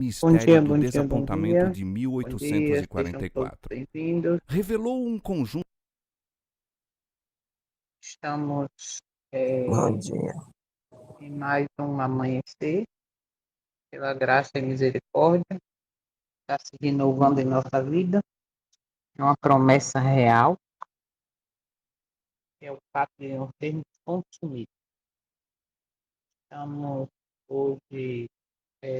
Mistério do Bom dia, bom Desapontamento dia. de Bom dia, sejam todos 1844. bem-vindos. Revelou um conjunto. Estamos Bom eh, dia. em mais um amanhecer, pela graça e misericórdia, está se renovando em nossa vida. É uma promessa real, que é o fato de não termos consumido. Estamos hoje,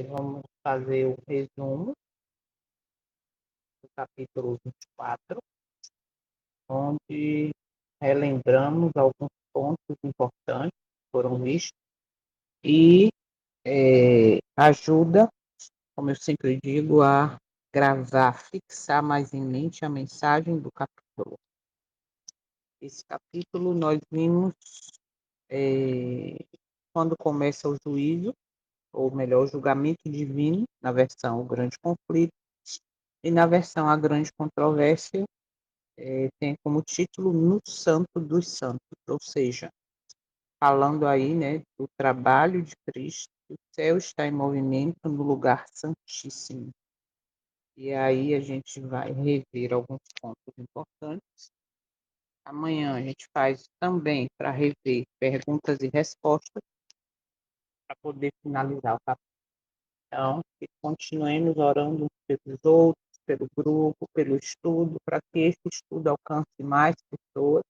vamos fazer o resumo do capítulo 24, onde relembramos alguns pontos importantes que foram vistos e ajuda, como eu sempre digo, a gravar, fixar mais em mente a mensagem do capítulo. Esse capítulo nós vimos quando começa o juízo, ou melhor, o julgamento divino, na versão O Grande Conflito, e na versão A Grande Controvérsia, tem como título No Santo dos Santos, ou seja, falando aí, né, do trabalho de Cristo, o céu está em movimento no lugar santíssimo. E aí a gente vai rever alguns pontos importantes. Amanhã a gente faz também para rever perguntas e respostas para poder finalizar o capítulo. Então, que continuemos orando uns pelos outros, pelo grupo, pelo estudo, para que esse estudo alcance mais pessoas.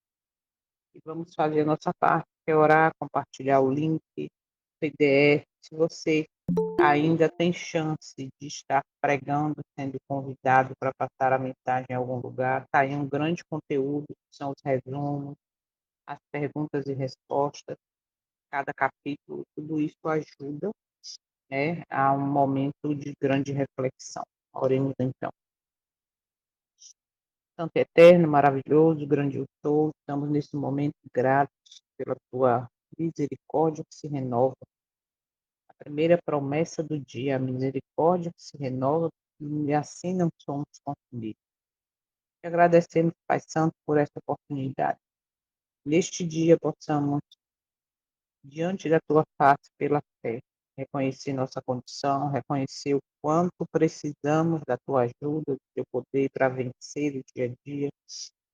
E vamos fazer a nossa parte, que é orar, compartilhar o link, PDF. Se você ainda tem chance de estar pregando, sendo convidado para passar a mensagem em algum lugar, está aí um grande conteúdo, são os resumos, as perguntas e respostas, cada capítulo, tudo isso ajuda, né, a um momento de grande reflexão. Oremos então. Santo Eterno, maravilhoso, grandioso, estamos nesse momento gratos pela tua misericórdia que se renova. A primeira promessa do dia, a misericórdia que se renova, e assim não somos consumidos. E agradecemos, Pai Santo, por essa oportunidade. Neste dia possamos, diante da tua face, pela fé, reconhecer nossa condição, reconhecer o quanto precisamos da tua ajuda, do teu poder para vencer o dia a dia,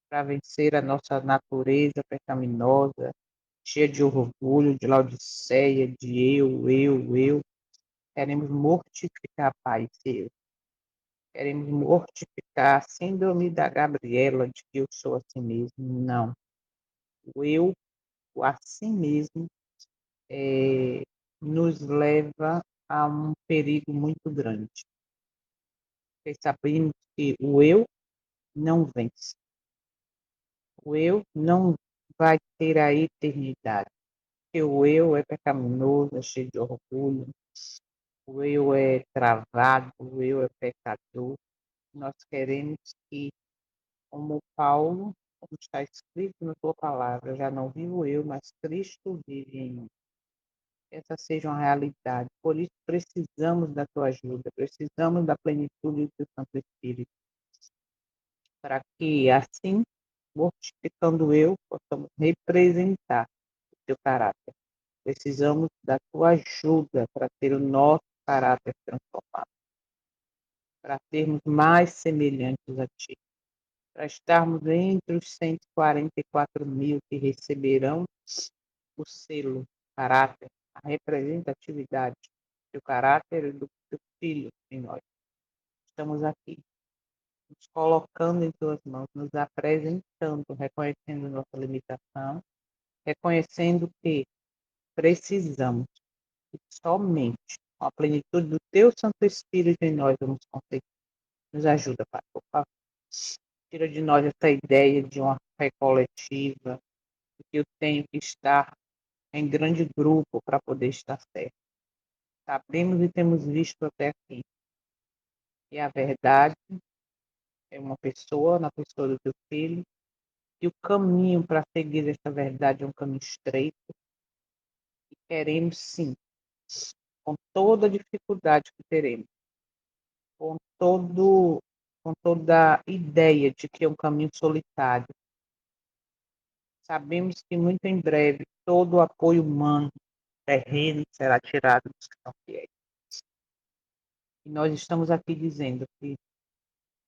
para vencer a nossa natureza pecaminosa, cheia de orgulho, de laodiceia, de eu. Queremos mortificar, Pai, seu. Queremos mortificar a síndrome da Gabriela, de que eu sou assim mesmo. Não. O eu, o assim mesmo, nos leva a um perigo muito grande. Porque sabemos que o eu não vence. O eu não vai ter a eternidade. Porque o eu é pecaminoso, é cheio de orgulho. O eu é travado, o eu é pecador. Nós queremos que, como Paulo, como está escrito na tua palavra, já não vivo eu, mas Cristo vive em mim. Essa seja uma realidade. Por isso precisamos da tua ajuda, precisamos da plenitude do teu Santo Espírito, para que assim, mortificando eu, possamos representar o teu caráter. Precisamos da tua ajuda para ter o nosso caráter transformado, para sermos mais semelhantes a ti, para estarmos entre os 144 mil que receberão o selo, caráter, a representatividade do caráter e do teu filho em nós. Estamos aqui, nos colocando em tuas mãos, nos apresentando, reconhecendo nossa limitação, reconhecendo que precisamos que somente com a plenitude do teu Santo Espírito em nós vamos conseguir. Nos ajuda, Pai, por favor. Tira de nós essa ideia de uma fé coletiva, de que eu tenho que estar em grande grupo para poder estar certo. Sabemos e temos visto até aqui. E a verdade é uma pessoa, na pessoa do teu filho, e o caminho para seguir essa verdade é um caminho estreito. E queremos sim, com toda a dificuldade que teremos, com todo, com toda a ideia de que é um caminho solitário. Sabemos que muito em breve todo o apoio humano terreno será tirado dos que são fiéis. E nós estamos aqui dizendo que,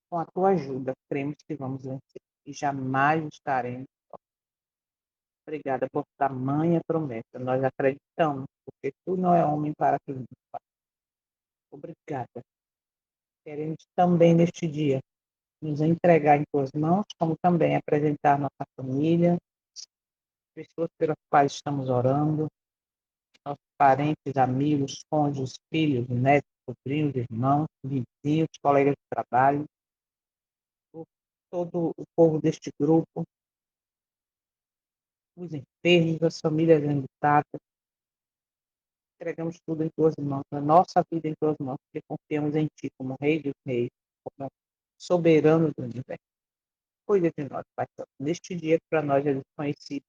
com a tua ajuda, cremos que vamos vencer e jamais estaremos. Obrigada por tamanha promessa. Nós acreditamos, porque tu não é homem para que nos faça. Obrigada. Queremos também neste dia nos entregar em tuas mãos, como também apresentar nossa família, pessoas pelas quais estamos orando, nossos parentes, amigos, cônjuges, filhos, netos, sobrinhos, irmãos, vizinhos, colegas de trabalho, todo o povo deste grupo, os enfermos, as famílias enlutadas. Entregamos tudo em tuas mãos, a nossa vida em tuas mãos, porque confiamos em ti como Rei dos Reis, como soberano do universo. Cuida de nós, Pai Santo. Neste dia que para nós é desconhecido,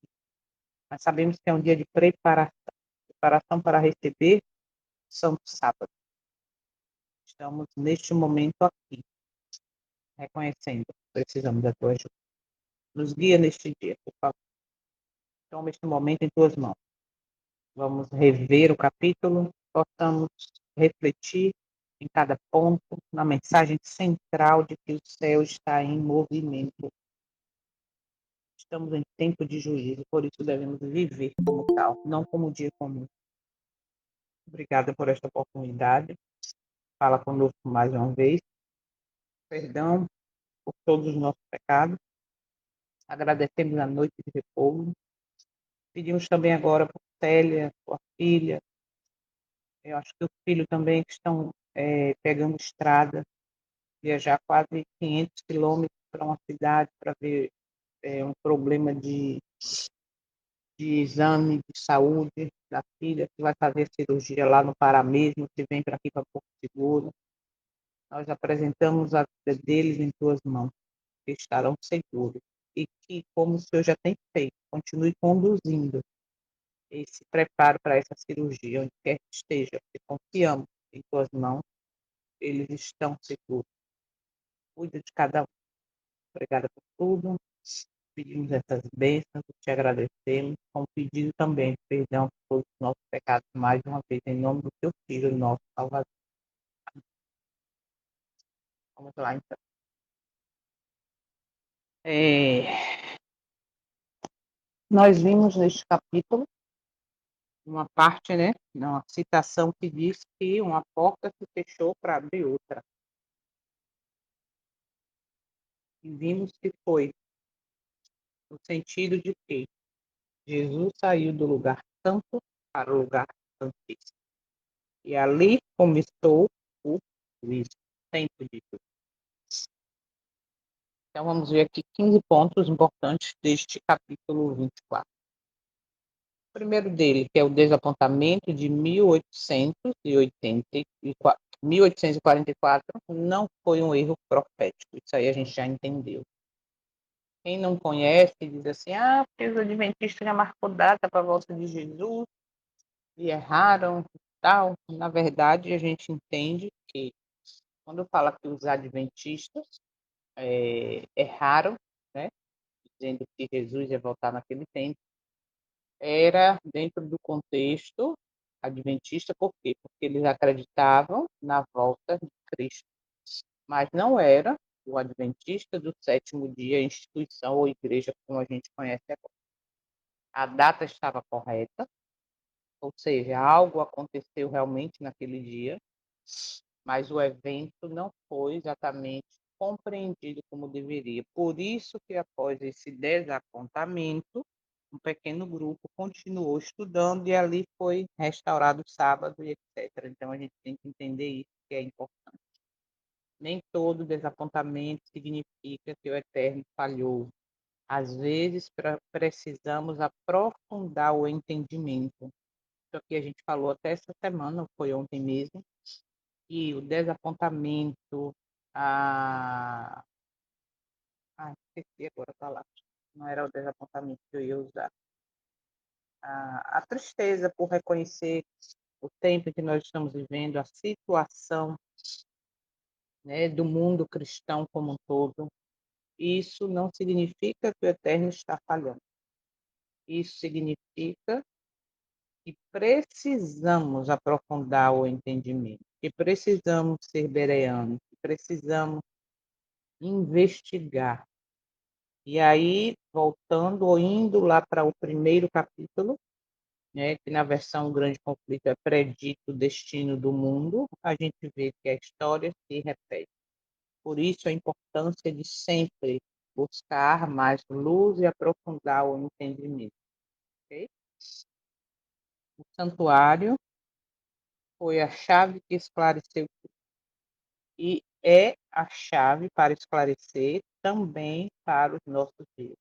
mas sabemos que é um dia de preparação para receber o Santo Sábado. Estamos neste momento aqui, reconhecendo que precisamos da tua ajuda. Nos guia neste dia, por favor. Toma este momento em tuas mãos. Vamos rever o capítulo, possamos refletir em cada ponto, na mensagem central de que o céu está em movimento. Estamos em tempo de juízo, por isso devemos viver como tal, não como um dia comum. Obrigada por esta oportunidade. Fala conosco mais uma vez. Perdão por todos os nossos pecados. Agradecemos a noite de repouso. Pedimos também agora por Célia, sua filha. Eu acho que o filho também que estão pegando estrada, viajar quase 500 quilômetros para uma cidade para ver um problema de exame de saúde da filha, que vai fazer cirurgia lá no Pará mesmo, se vem para aqui para Porto Seguro. Nós apresentamos a vida deles em tuas mãos, que estarão seguros. E que, como o Senhor já tem feito, continue conduzindo esse preparo para essa cirurgia, onde quer que esteja, porque confiamos em tuas mãos, eles estão seguros. Cuida de cada um. Obrigada por tudo. Pedimos essas bênçãos, te agradecemos, com pedido também de perdão por todos os nossos pecados, mais uma vez, em nome do teu Filho, nosso Salvador. Vamos lá, então. Nós vimos neste capítulo uma parte, né, uma citação que diz que uma porta se fechou para abrir outra. E vimos que foi no sentido de que Jesus saiu do lugar santo para o lugar santíssimo. E ali começou o juízo, tempo de juízo. Então vamos ver aqui 15 pontos importantes deste capítulo 24. O primeiro dele, que é o desapontamento de 1844, não foi um erro profético. Isso aí a gente já entendeu. Quem não conhece diz assim, porque os adventistas já marcou data para a volta de Jesus e erraram e tal. Na verdade, a gente entende que quando fala que os adventistas erraram, né, dizendo que Jesus ia voltar naquele tempo, era dentro do contexto adventista, por quê? Porque eles acreditavam na volta de Cristo, mas não era o adventista do sétimo dia, a instituição ou igreja como a gente conhece agora. A data estava correta, ou seja, algo aconteceu realmente naquele dia, mas o evento não foi exatamente compreendido como deveria. Por isso que após esse desapontamento, um pequeno grupo continuou estudando e ali foi restaurado o sábado e etc. Então a gente tem que entender isso, que é importante. Nem todo desapontamento significa que o Eterno falhou. Às vezes precisamos aprofundar o entendimento. Isso aqui a gente falou até essa semana, foi ontem mesmo, e o desapontamento, a... esqueci agora a palavra. Não era o desapontamento que eu ia usar. A tristeza por reconhecer o tempo que nós estamos vivendo, a situação, né, do mundo cristão como um todo. Isso não significa que o Eterno está falhando. Isso significa que precisamos aprofundar o entendimento. que precisamos ser bereanos, que precisamos investigar. E aí, voltando ou indo lá para o primeiro capítulo, né, que na versão Grande Conflito é predito o destino do mundo, a gente vê que a história se repete. Por isso, a importância de sempre buscar mais luz e aprofundar o entendimento. Okay? O santuário foi a chave que esclareceu e é a chave para esclarecer também para os nossos dias.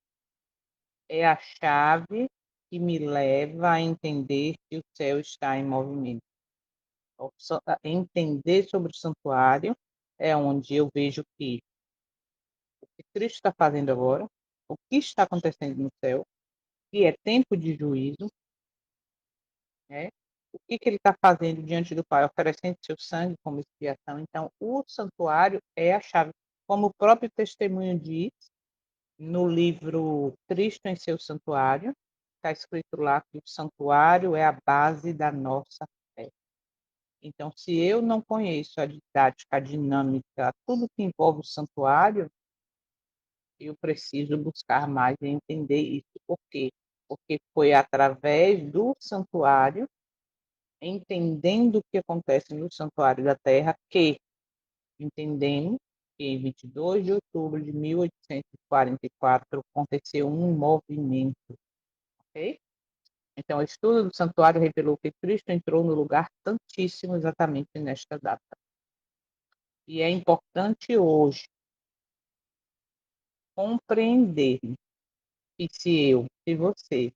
É a chave que me leva a entender que o céu está em movimento. Entender sobre o santuário é onde eu vejo que o que Cristo está fazendo agora, o que está acontecendo no céu, que é tempo de juízo, né? O que ele está fazendo diante do Pai, oferecendo seu sangue como expiação. Então, o santuário é a chave. Como o próprio testemunho diz, no livro Cristo em seu santuário, está escrito lá que o santuário é a base da nossa fé. Então, se eu não conheço a didática, a dinâmica, tudo que envolve o santuário, eu preciso buscar mais e entender isso. Por quê? Porque foi através do santuário, entendendo o que acontece no santuário da terra, que entendemos que em 22 de outubro de 1844 aconteceu um movimento, ok? Então, o estudo do santuário revelou que Cristo entrou no lugar santíssimo exatamente nesta data. E é importante hoje compreender que se você,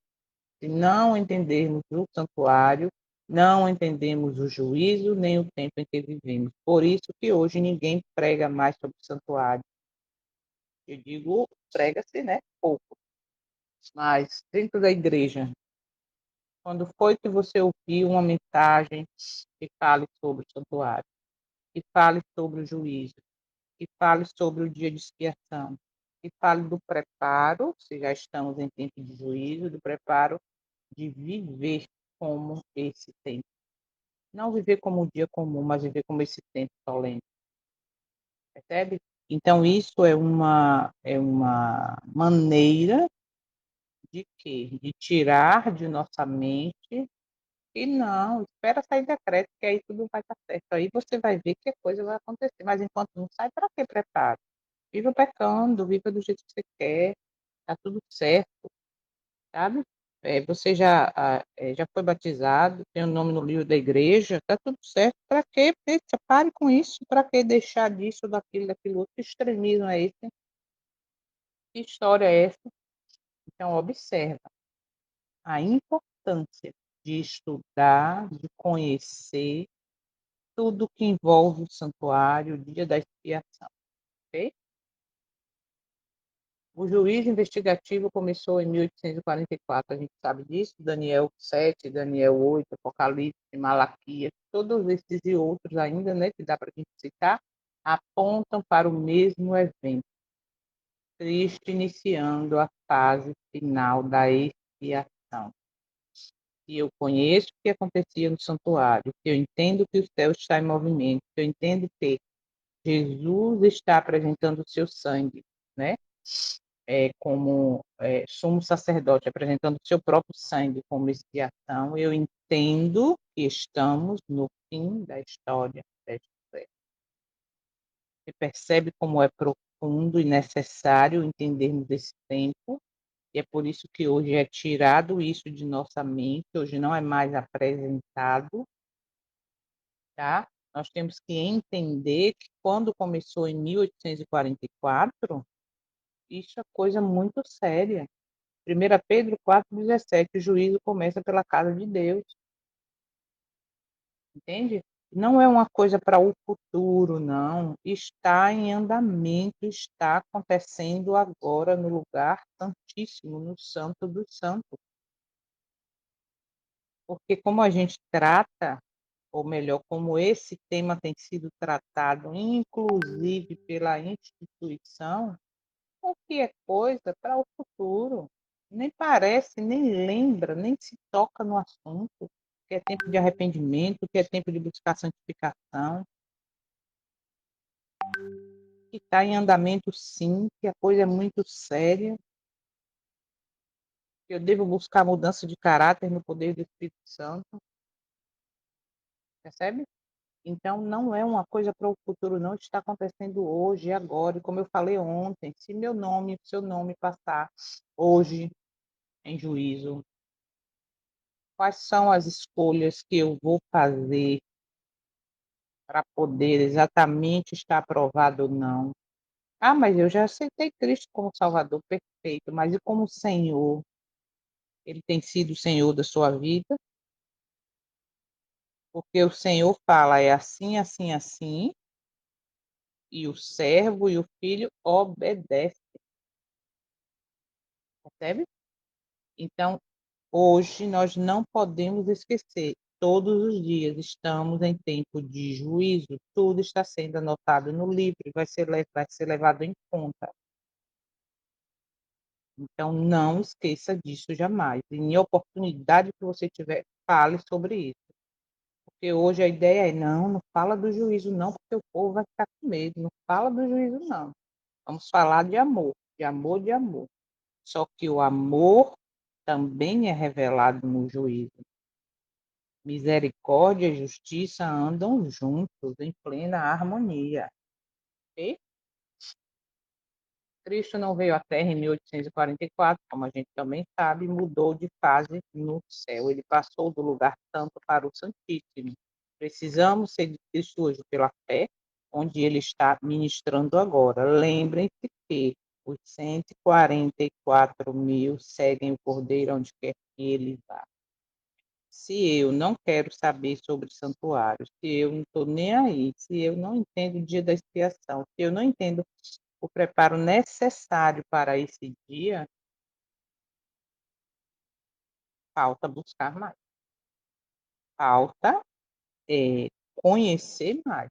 se não entendermos o santuário, não entendemos o juízo nem o tempo em que vivemos. Por isso que hoje ninguém prega mais sobre o santuário. Eu digo, prega-se, né? Pouco. Mas dentro da igreja, quando foi que você ouviu uma mensagem que fale sobre o santuário, que fale sobre o juízo, que fale sobre o dia de expiação, que fale do preparo, se já estamos em tempo de juízo, do preparo de viver como esse tempo. Não viver como um dia comum, mas viver como esse tempo solene. Percebe? Então, isso é uma maneira de quê? De tirar de nossa mente e não, espera sair decreto, que aí tudo vai estar certo. Aí você vai ver que a coisa vai acontecer. Mas enquanto não sai, para que preparo? Viva pecando, viva do jeito que você quer, tá tudo certo, sabe? Você já foi batizado, tem o nome no livro da igreja, tá tudo certo. Para que? Pare com isso, para que deixar disso, daquilo outro? Que extremismo é esse? Que história é essa? Então, observa a importância de estudar, de conhecer tudo que envolve o santuário, o dia da expiação, ok? O juízo investigativo começou em 1844, a gente sabe disso, Daniel 7, Daniel 8, Apocalipse, Malaquias, todos esses e outros ainda, né, que dá para a gente citar, apontam para o mesmo evento, Cristo iniciando a fase final da expiação. Se eu conheço o que acontecia no santuário, se eu entendo que o céu está em movimento, se eu entendo que Jesus está apresentando o seu sangue, né? Como sumo sacerdote, apresentando o seu próprio sangue como expiação, eu entendo que estamos no fim da história desta terra. Você percebe como é profundo e necessário entendermos esse tempo, e é por isso que hoje é tirado isso de nossa mente, hoje não é mais apresentado, tá? Nós temos que entender que quando começou em 1844, isso é coisa muito séria. 1 Pedro 4,17, o juízo começa pela casa de Deus, entende? Não é uma coisa para o futuro, não. Está em andamento, está acontecendo agora no lugar santíssimo, no santo dos santos. Porque como a gente trata, ou melhor, como esse tema tem sido tratado, inclusive pela instituição, o que é coisa para o futuro. Nem parece, nem lembra, nem se toca no assunto. que é tempo de arrependimento, que é tempo de buscar santificação, que está em andamento sim, que a coisa é muito séria, que eu devo buscar mudança de caráter no poder do Espírito Santo, percebe? Então, não é uma coisa para o futuro, não está acontecendo hoje, agora. E como eu falei ontem, se meu nome, seu nome passar hoje em juízo, quais são as escolhas que eu vou fazer para poder exatamente estar aprovado ou não? Ah, mas eu já aceitei Cristo como Salvador, perfeito. Mas e como Senhor? Ele tem sido o Senhor da sua vida? Porque o Senhor fala, é assim, assim, assim, e o servo e o filho obedecem, percebe? Então, hoje nós não podemos esquecer, todos os dias estamos em tempo de juízo, tudo está sendo anotado no livro, vai ser levado em conta. Então, não esqueça disso jamais. Em oportunidade que você tiver, fale sobre isso. Porque hoje a ideia é, não fala do juízo não, porque o povo vai ficar com medo. Não fala do juízo não. Vamos falar de amor, de amor, de amor. Só que o amor também é revelado no juízo. Misericórdia e justiça andam juntos, em plena harmonia. Ok? Cristo não veio à Terra em 1844, como a gente também sabe, mudou de fase no céu. Ele passou do lugar santo para o Santíssimo. Precisamos ser de Cristo hoje pela fé, onde ele está ministrando agora. Lembrem-se que os 144 mil seguem o Cordeiro onde quer que ele vá. Se eu não quero saber sobre santuário, se eu não estou nem aí, se eu não entendo o dia da expiação, se eu não entendo o preparo necessário para esse dia, falta buscar mais. Falta conhecer mais.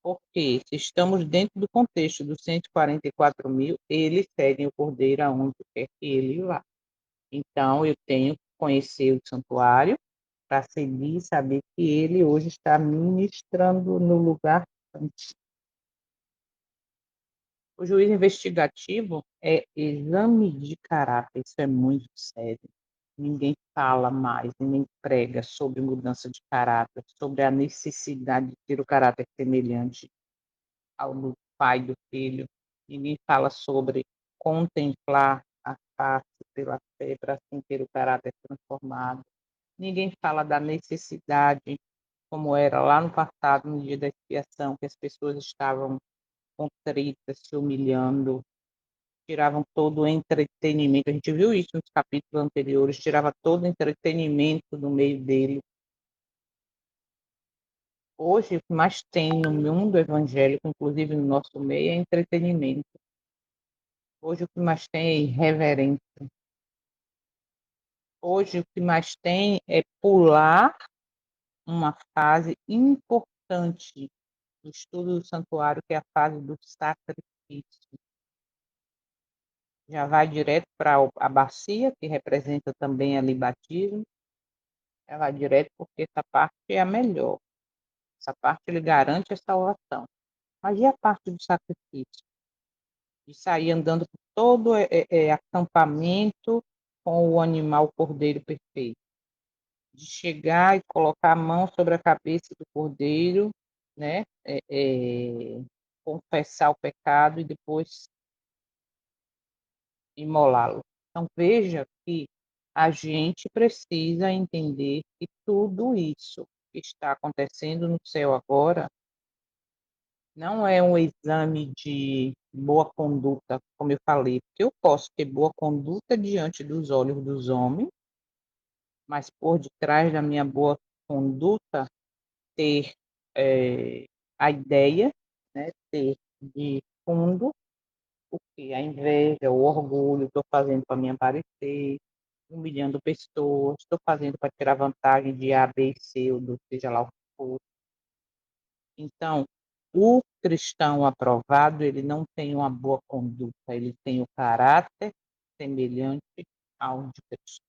Porque se estamos dentro do contexto dos 144 mil, eles seguem o Cordeiro aonde quer que ele vá. Então, eu tenho que conhecer o santuário para seguir e saber que ele hoje está ministrando no lugar santo. O juiz investigativo é exame de caráter, isso é muito sério. Ninguém fala mais, ninguém prega sobre mudança de caráter, sobre a necessidade de ter o caráter semelhante ao do pai e do filho. Ninguém fala sobre contemplar a face pela fé para assim ter o caráter transformado. Ninguém fala da necessidade, como era lá no passado, no dia da expiação, que as pessoas estavam contritas, se humilhando, tiravam todo o entretenimento. A gente viu isso nos capítulos anteriores, tirava todo o entretenimento do meio dele. Hoje, o que mais tem no mundo evangélico, inclusive no nosso meio, é entretenimento. Hoje, o que mais tem é irreverência. Hoje, o que mais tem é pular uma fase importante do estudo do santuário, que é a fase do sacrifício. Já vai direto para a bacia, que representa também ali batismo. Já vai direto porque essa parte é a melhor. Essa parte ele garante a salvação. Mas e a parte do sacrifício? De sair andando por todo acampamento com o animal cordeiro perfeito. De chegar e colocar a mão sobre a cabeça do cordeiro, né? Confessar o pecado e depois imolá-lo. Então veja que a gente precisa entender que tudo isso que está acontecendo no céu agora não é um exame de boa conduta, como eu falei, porque eu posso ter boa conduta diante dos olhos dos homens, mas por detrás da minha boa conduta ter a ideia, né, ter de fundo o que a inveja, o orgulho, estou fazendo para me aparecer, humilhando pessoas, estou fazendo para tirar vantagem de A, B e C, ou do seja lá o que for. Então, o cristão aprovado, ele não tem uma boa conduta, ele tem o caráter semelhante ao de Cristo.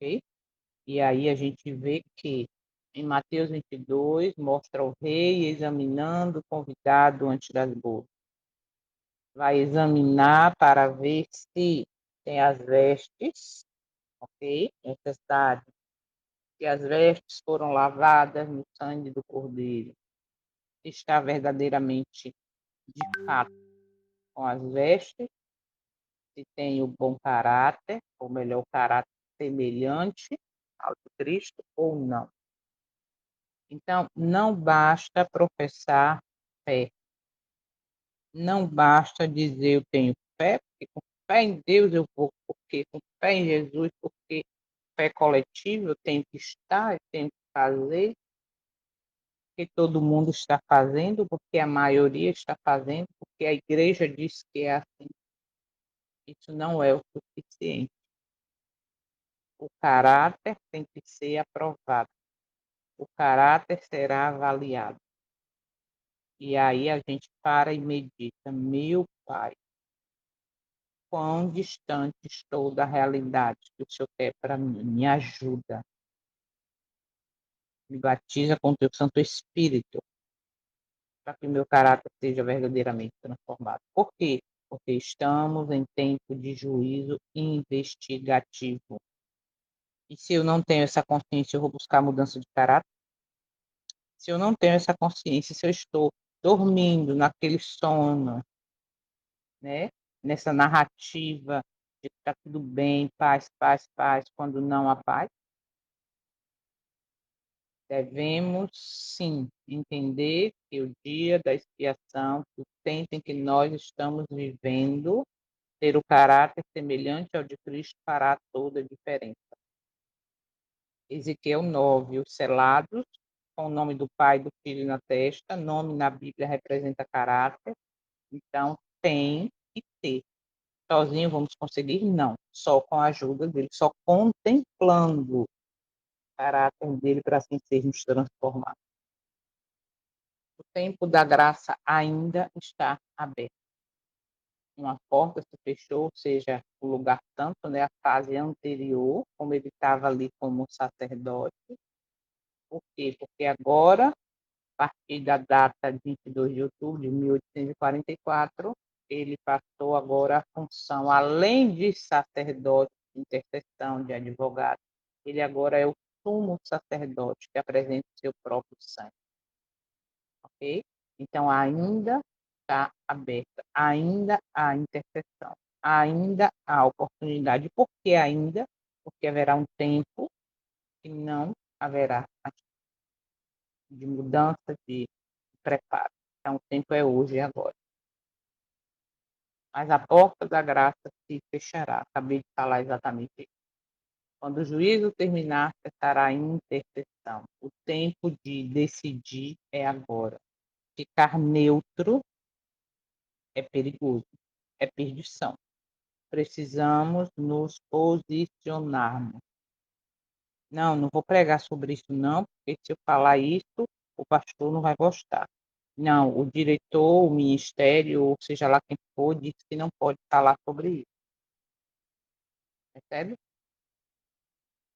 ok? E aí a gente vê que em Mateus 22 mostra o rei examinando o convidado antes das bodas. Vai examinar para ver se tem as vestes, ok? Necessário. Se as vestes foram lavadas no sangue do cordeiro. Se está verdadeiramente, de fato, com as vestes. Se tem o bom caráter, ou melhor, o caráter semelhante ao de Cristo ou não. Então, não basta professar fé. Não basta dizer eu tenho fé, porque com fé em Deus eu vou, porque com fé em Jesus, porque fé coletiva eu tenho que estar, eu tenho que fazer, porque todo mundo está fazendo, porque a maioria está fazendo, porque a igreja diz que é assim. Isso não é o suficiente. O caráter tem que ser aprovado. O caráter será avaliado. E aí a gente para e medita, meu Pai, quão distante estou da realidade que o Senhor quer para mim. Me ajuda. Me batiza com o teu Santo Espírito, para que o meu caráter seja verdadeiramente transformado. Por quê? Porque estamos em tempo de juízo investigativo. E se eu não tenho essa consciência, eu vou buscar mudança de caráter? Se eu não tenho essa consciência, se eu estou dormindo naquele sono, né? Nessa narrativa de que está tudo bem, paz, paz, paz, quando não há paz, devemos sim entender que o dia da expiação, o tempo em que nós estamos vivendo, ter o caráter semelhante ao de Cristo fará toda a diferença. Ezequiel 9, os selados, com o nome do Pai e do Filho na testa, nome na Bíblia representa caráter, então tem que ter. Sozinho vamos conseguir? Não. Só com a ajuda dele, só contemplando o caráter dele para assim sermos transformados. O tempo da graça ainda está aberto. Uma porta se fechou, ou seja, o lugar santo, né, a fase anterior, como ele estava ali como sacerdote. Por quê? Porque agora, a partir da data de 22 de outubro de 1844, ele passou agora a função, além de sacerdote, de intercessão, de advogado, ele agora é o sumo sacerdote que apresenta o seu próprio sangue. Ok? Então, ainda está aberta, ainda há intercessão, ainda há oportunidade. Por que ainda? Porque haverá um tempo que não haverá de mudança, de preparo. Então, o tempo é hoje e agora. Mas a porta da graça se fechará. Acabei de falar exatamente isso. Quando o juízo terminar, cessará a intercessão. O tempo de decidir é agora. Ficar neutro é perigoso, é perdição. Precisamos nos posicionarmos. Não, não vou pregar sobre isso não, porque se eu falar isso, o pastor não vai gostar. Não, o diretor, o ministério, ou seja lá quem for, disse que não pode falar sobre isso. Percebe?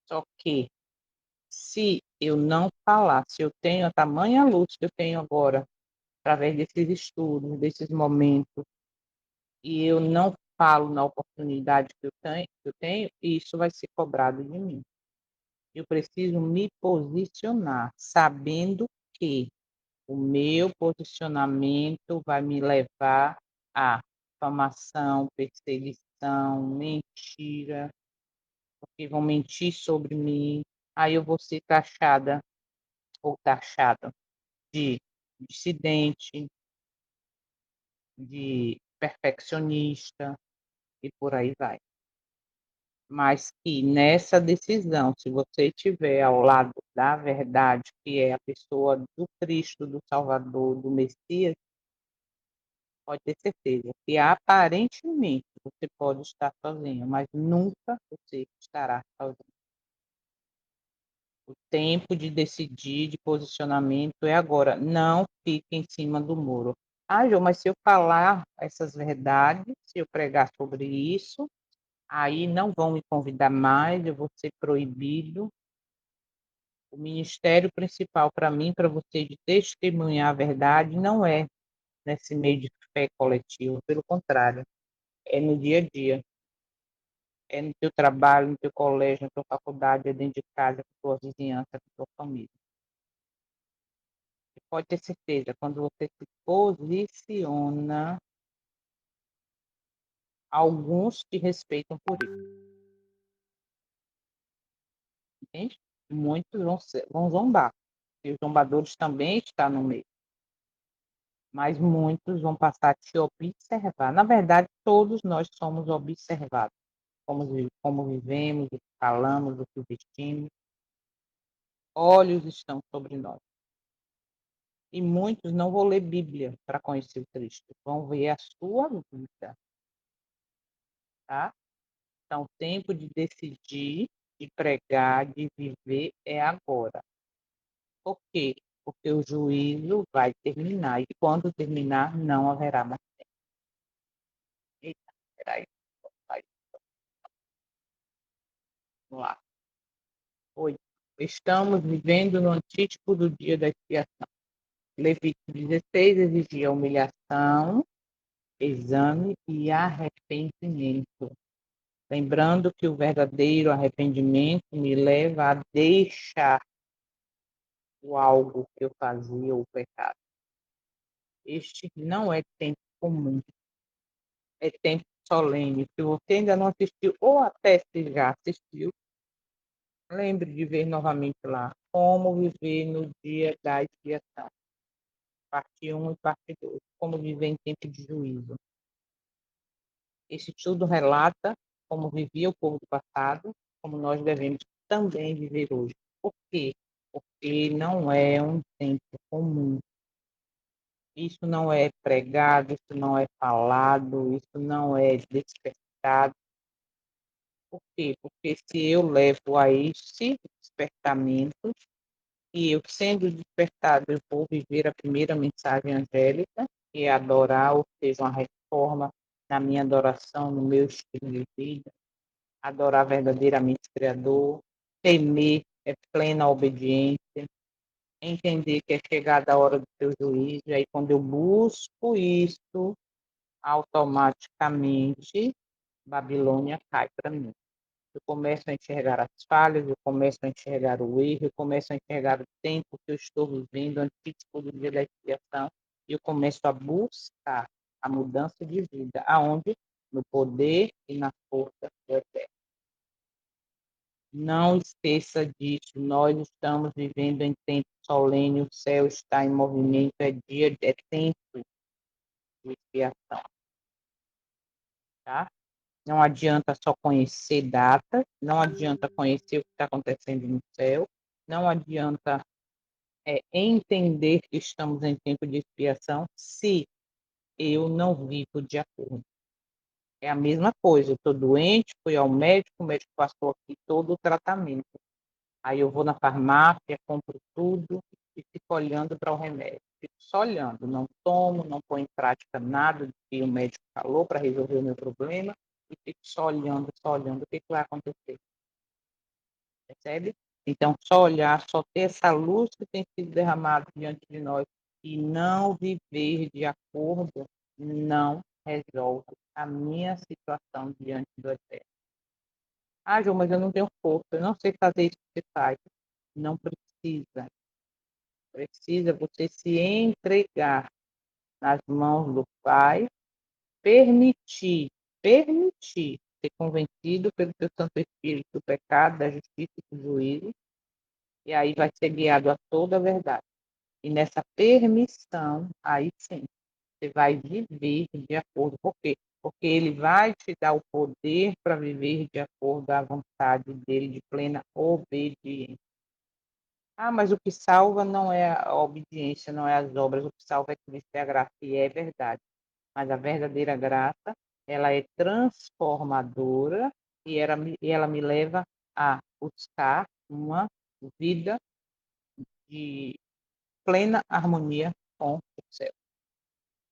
Só que, se eu não falar, se eu tenho a tamanha luz que eu tenho agora, através desses estudos, desses momentos, e eu não falo na oportunidade que eu tenho, isso vai ser cobrado de mim. Eu preciso me posicionar, sabendo que o meu posicionamento vai me levar a difamação, perseguição, mentira, porque vão mentir sobre mim, aí eu vou ser taxada ou taxado de dissidente, de perfeccionista e por aí vai. Mas que nessa decisão, se você estiver ao lado da verdade, que é a pessoa do Cristo, do Salvador, do Messias, pode ter certeza que aparentemente você pode estar sozinho, mas nunca você estará sozinho. O tempo de decidir, de posicionamento é agora. Não fique em cima do muro. Ah, Jô, mas se eu falar essas verdades, se eu pregar sobre isso, Aí não vão me convidar mais, eu vou ser proibido. O ministério principal para mim, para você de testemunhar a verdade, não é nesse meio de fé coletivo, pelo contrário, é no dia a dia, é no teu trabalho, no teu colégio, na tua faculdade, é dentro de casa, com a tua vizinhança, com a tua família. Você pode ter certeza, quando você se posiciona, alguns te respeitam por isso, entende? Muitos vão zombar, e os zombadores também estão no meio, mas muitos vão passar a te observar. Na verdade, todos nós somos observados, como vivemos, o que falamos, o que vestimos, olhos estão sobre nós. E muitos não vão ler Bíblia para conhecer o Cristo, vão ver a sua vida, tá? Então, o tempo de decidir, de pregar, de viver é agora. Por quê? Porque o juízo vai terminar e quando terminar não haverá mais. Eita, peraí, vai, vamos lá. 8. Estamos vivendo no antítipo do dia da expiação. Levítico 16 exigia humilhação, exame e arrependimento. Lembrando que o verdadeiro arrependimento me leva a deixar o algo que eu fazia, o pecado. Este não é tempo comum, é tempo solene. Se você ainda não assistiu, ou até se já assistiu, lembre de ver novamente lá como viver no dia da expiação. Parte 1 e parte 2. Como viver em tempo de juízo. Este estudo relata como vivia o povo do passado, como nós devemos também viver hoje. Por quê? Porque não é um tempo comum. Isso não é pregado, isso não é falado, isso não é despertado. Por quê? Porque se eu levo a esse despertamento, e eu sendo despertado, eu vou viver a primeira mensagem angélica, que é adorar, ou seja, uma reforma na minha adoração, no meu estilo de vida, adorar verdadeiramente o Criador, temer é plena obediência, entender que é chegada a hora do seu juízo, e aí quando eu busco isso, automaticamente Babilônia cai para mim. Eu começo a enxergar as falhas, eu começo a enxergar o erro, eu começo a enxergar o tempo que eu estou vivendo, antítipo do dia da expiação, e eu começo a buscar a mudança de vida. Aonde? No poder e na força do Eterno. Não esqueça disso, nós estamos vivendo em tempo solene, o céu está em movimento, é tempo de expiação, tá? Não adianta só conhecer datas, não adianta conhecer o que está acontecendo no céu, não adianta entender que estamos em tempo de expiação se eu não vivo de acordo. É a mesma coisa, eu estou doente, fui ao médico, o médico passou aqui todo o tratamento. Aí eu vou na farmácia, compro tudo e fico olhando para o remédio. Fico só olhando, não tomo, não ponho em prática nada do que o médico falou para resolver o meu problema e fico só olhando o que vai acontecer. Percebe? Então, só olhar, só ter essa luz que tem sido derramada diante de nós e não viver de acordo, não resolve a minha situação diante do Eterno. Ah, João, mas eu não tenho força, eu não sei fazer isso que você faz. Não precisa. Precisa você se entregar nas mãos do Pai, permitir ser convencido pelo teu Santo Espírito do pecado, da justiça e do juízo, e aí vai ser guiado a toda a verdade. E nessa permissão, aí sim, você vai viver de acordo. Por quê? Porque ele vai te dar o poder para viver de acordo à vontade dele, de plena obediência. Ah, mas o que salva não é a obediência, não é as obras, o que salva é Cristo e a graça, e é verdade. Mas a verdadeira graça, ela é transformadora e ela me leva a buscar uma vida de plena harmonia com o céu,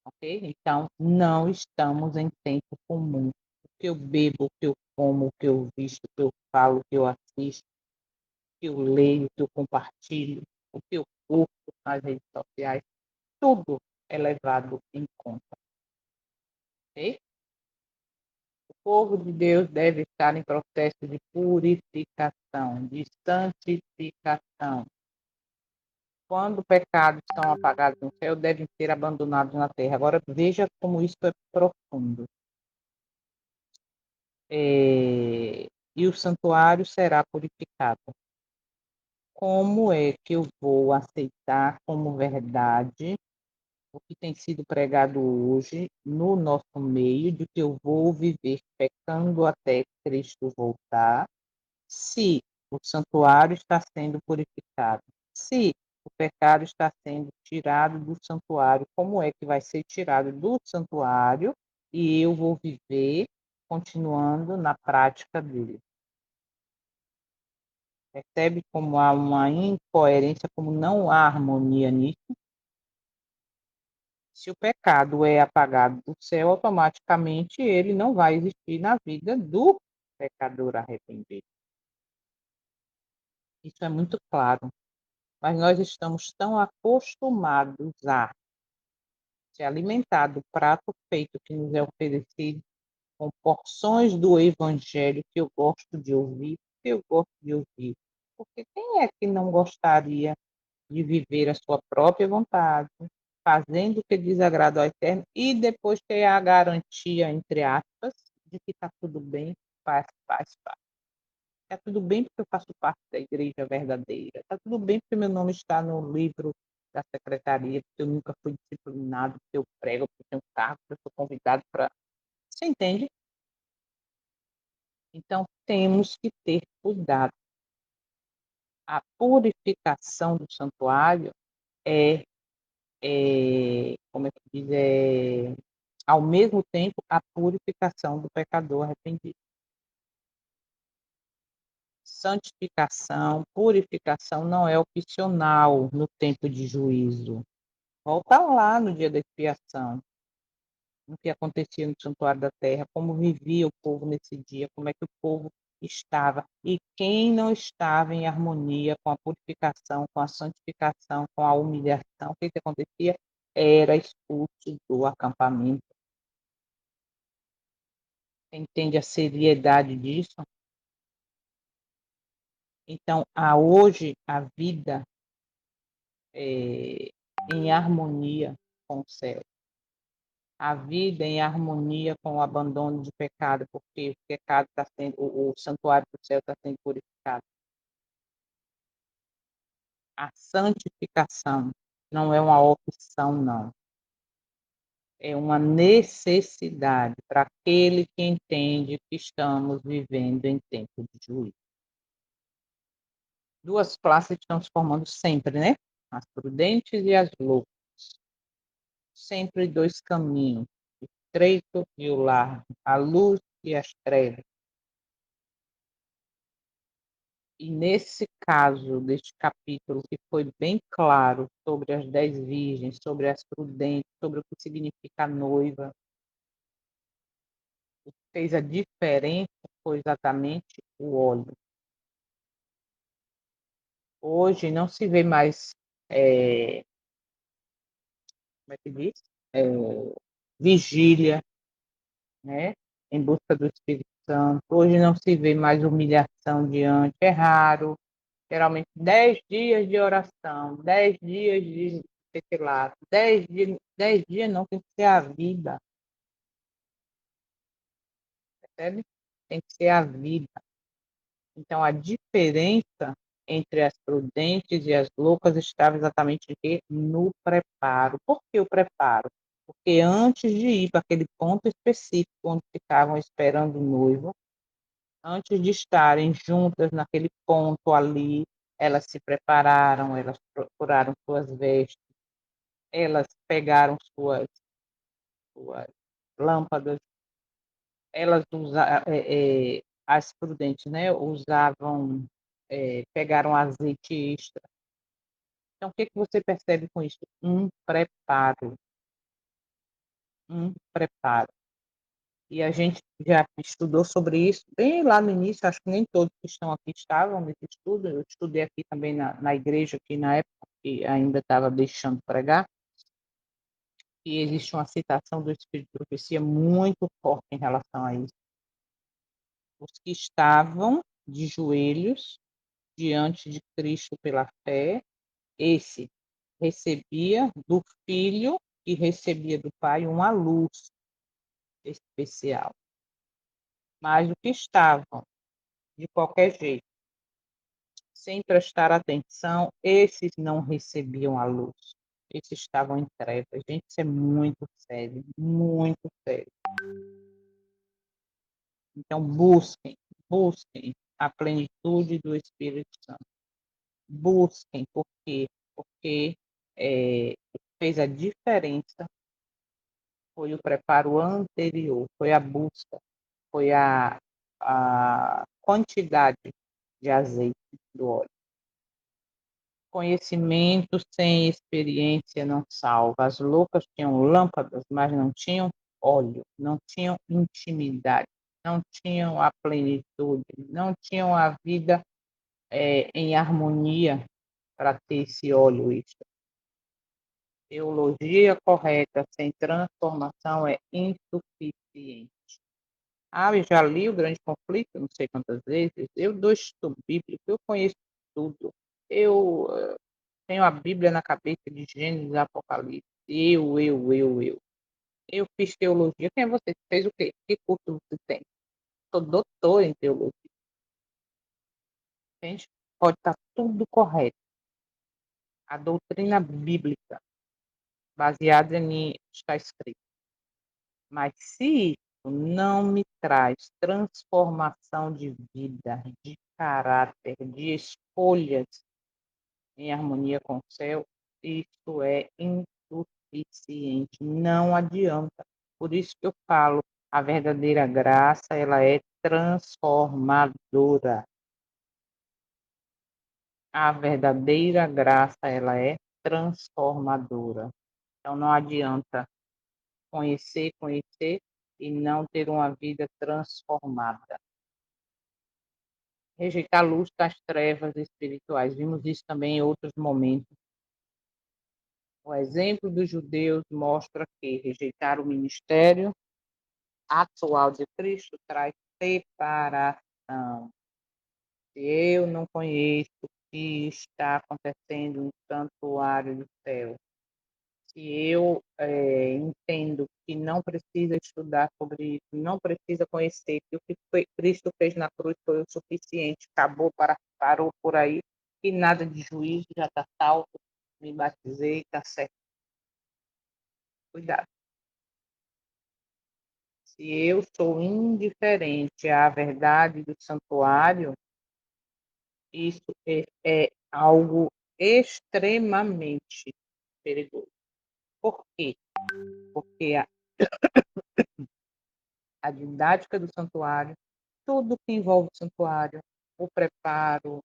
ok? Então, não estamos em tempo comum. O que eu bebo, o que eu como, o que eu visto, o que eu falo, o que eu assisto, o que eu leio, o que eu compartilho, o que eu curto nas redes sociais, tudo é levado em conta. Ok? O povo de Deus deve estar em processo de purificação, de santificação. Quando pecados são apagados no céu, devem ser abandonados na terra. Agora veja como isso é profundo. E o santuário será purificado. Como é que eu vou aceitar como verdade o que tem sido pregado hoje no nosso meio, de que eu vou viver pecando até Cristo voltar, se o santuário está sendo purificado? Se o pecado está sendo tirado do santuário, como é que vai ser tirado do santuário e eu vou viver continuando na prática dele? Percebe como há uma incoerência, como não há harmonia nisso? Se o pecado é apagado do céu, automaticamente ele não vai existir na vida do pecador arrependido. Isso é muito claro. Mas nós estamos tão acostumados a se alimentar do prato feito que nos é oferecido, com porções do evangelho que eu gosto de ouvir, que eu gosto de ouvir. Porque quem é que não gostaria de viver a sua própria vontade, fazendo o que desagrada ao Eterno e depois ter a garantia, entre aspas, de que está tudo bem, paz. Está tudo bem porque eu faço parte da igreja verdadeira. Está tudo bem porque meu nome está no livro da secretaria, porque eu nunca fui disciplinado, porque eu prego, porque eu tenho cargo, porque eu sou convidado para. Você entende? Então, temos que ter cuidado. A purificação do santuário é, como é que diz, ao mesmo tempo, a purificação do pecador arrependido. Santificação, purificação não é opcional no tempo de juízo. Volta lá no dia da expiação, no que acontecia no santuário da terra, como vivia o povo nesse dia, como é que o povo estava. E quem não estava em harmonia com a purificação, com a santificação, com a humilhação, o que acontecia? Era expulso do acampamento. Entende a seriedade disso? Então, hoje, a vida é, em harmonia com o céu. A vida em harmonia com o abandono de pecado, porque o pecado está sendo, o santuário do céu está sendo purificado. A santificação não é uma opção, não. É uma necessidade para aquele que entende que estamos vivendo em tempo de juízo. Duas classes estão se formando sempre, né? As prudentes e as loucas. Sempre dois caminhos, o estreito e o largo, a luz e as trevas. E nesse caso, deste capítulo, que foi bem claro sobre as 10 virgens, sobre as prudentes, sobre o que significa a noiva, o que fez a diferença foi exatamente o óleo. Hoje não se vê mais, como é que diz? É, vigília, né? Em busca do Espírito Santo. Hoje não se vê mais humilhação diante, é raro. Geralmente 10 dias de oração, 10 dias de sei lá, 10 dias não, tem que ser a vida, percebe? Tem que ser a vida. Então, a diferença entre as prudentes e as loucas estava exatamente no preparo. Por que o preparo? Porque antes de ir para aquele ponto específico onde ficavam esperando o noivo, antes de estarem juntas naquele ponto ali, elas se prepararam, elas procuraram suas vestes, elas pegaram suas lâmpadas, elas usavam, as prudentes, né, usavam, pegaram azeite extra. Então, o que que você percebe com isso? Um preparo, um preparo. E a gente já estudou sobre isso bem lá no início, acho que nem todos que estão aqui estavam nesse estudo. Eu estudei aqui também na igreja, aqui na época que ainda estava deixando pregar, e existe uma citação do Espírito de Profecia muito forte em relação a isso. Os que estavam de joelhos diante de Cristo pela fé, esse recebia do Filho e recebia do Pai uma luz especial. Mas o que estavam, de qualquer jeito, sem prestar atenção, esses não recebiam a luz. Esses estavam em trevas. Gente, isso é muito sério, muito sério. Então, busquem a plenitude do Espírito Santo. Busquem, por quê? Porque o que fez a diferença foi o preparo anterior, foi a busca, foi a quantidade de azeite do óleo. Conhecimento sem experiência não salva. As loucas tinham lâmpadas, mas não tinham óleo, não tinham intimidade, não tinham a plenitude, não tinham a vida em harmonia para ter esse óleo extra. Teologia correta sem transformação é insuficiente. Ah, eu já li o Grande Conflito, não sei quantas vezes. Eu dou estudo bíblico, eu conheço tudo. Eu tenho a Bíblia na cabeça de Gênesis e Apocalipse. Eu. Eu fiz teologia. Quem é você? Você fez o quê? Que curso você tem? Sou doutor em teologia. Entende? Pode estar tudo correto. A doutrina bíblica, baseada em está escrito. Mas se isso não me traz transformação de vida, de caráter, de escolhas em harmonia com o céu, isso é insuficiente, não adianta. Por isso que eu falo, a verdadeira graça, ela é transformadora. A verdadeira graça, ela é transformadora. Então não adianta conhecer e não ter uma vida transformada. Rejeitar a luz das trevas espirituais. Vimos isso também em outros momentos. O exemplo dos judeus mostra que rejeitar o ministério atual de Cristo traz separação. Se eu não conheço o que está acontecendo no santuário do céu, se eu entendo que não precisa estudar sobre isso, não precisa conhecer que o que Cristo fez na cruz foi o suficiente, parou por aí, e nada de juízo, já está salvo, me batizei, está certo. Cuidado. Se eu sou indiferente à verdade do santuário, isso é algo extremamente perigoso. Por quê? Porque a didática do santuário, tudo que envolve o santuário, o preparo,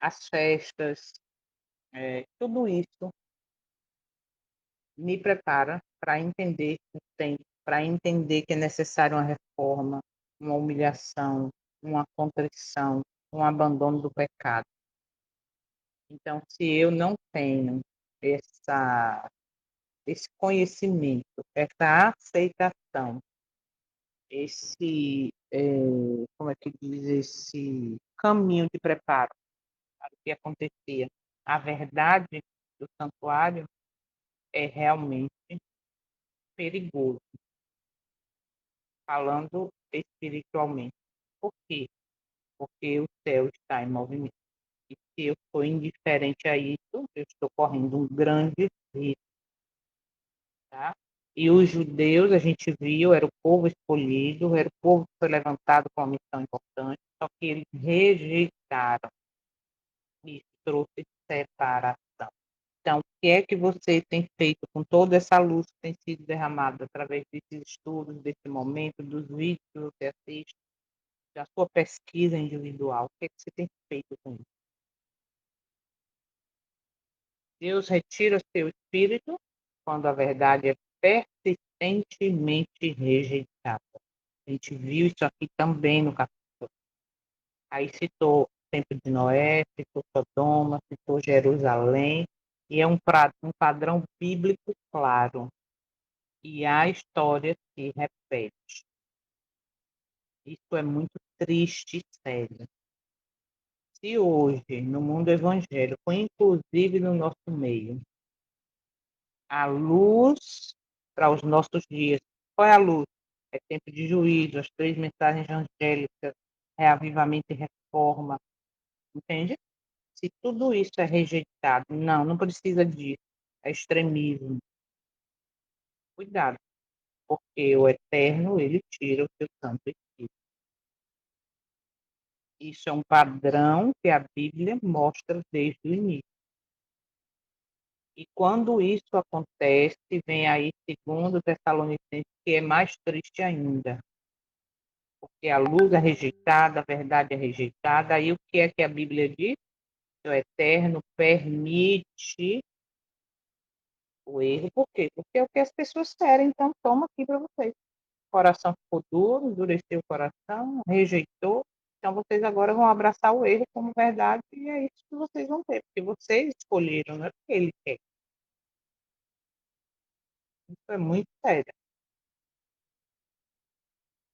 as festas, tudo isso me prepara para entender o tempo, para entender que é necessário uma reforma, uma humilhação, uma contrição, um abandono do pecado. Então, se eu não tenho esse conhecimento, essa aceitação, como é que diz, esse caminho de preparo para o que acontecia, a verdade do santuário é realmente perigoso, falando espiritualmente. Por quê? Porque o céu está em movimento. E se eu sou indiferente a isso, eu estou correndo um grande risco, tá? E os judeus, a gente viu, era o povo escolhido, era o povo que foi levantado com uma missão importante, só que eles rejeitaram. Isso trouxe separação. Então, o que é que você tem feito com toda essa luz que tem sido derramada através desses estudos, desse momento, dos vídeos que você assiste, da sua pesquisa individual? O que é que você tem feito com isso? Deus retira seu espírito quando a verdade é persistente constantemente rejeitada. A gente viu isso aqui também no capítulo. Aí citou o tempo de Noé, citou Sodoma, citou Jerusalém, e é um padrão bíblico claro. E a história se repete. Isso é muito triste e sério. Se hoje, no mundo evangélico, inclusive no nosso meio, a luz para os nossos dias, qual é a luz? É tempo de juízo, as três mensagens angélicas, reavivamento e reforma, entende? Se tudo isso é rejeitado, não precisa disso, é extremismo. Cuidado, porque o Eterno, ele tira o seu santo espírito. Isso é um padrão que a Bíblia mostra desde o início. E quando isso acontece, vem aí segundo Tessalonicenses, que é mais triste ainda. Porque a luz é rejeitada, a verdade é rejeitada. Aí o que é que a Bíblia diz? Que o Eterno permite o erro. Por quê? Porque é o que as pessoas querem. Então, toma aqui para vocês. O coração ficou duro, endureceu o coração, rejeitou. Então, vocês agora vão abraçar o erro como verdade e é isso que vocês vão ter. Porque vocês escolheram, não é porque ele quer. Isso é muito sério.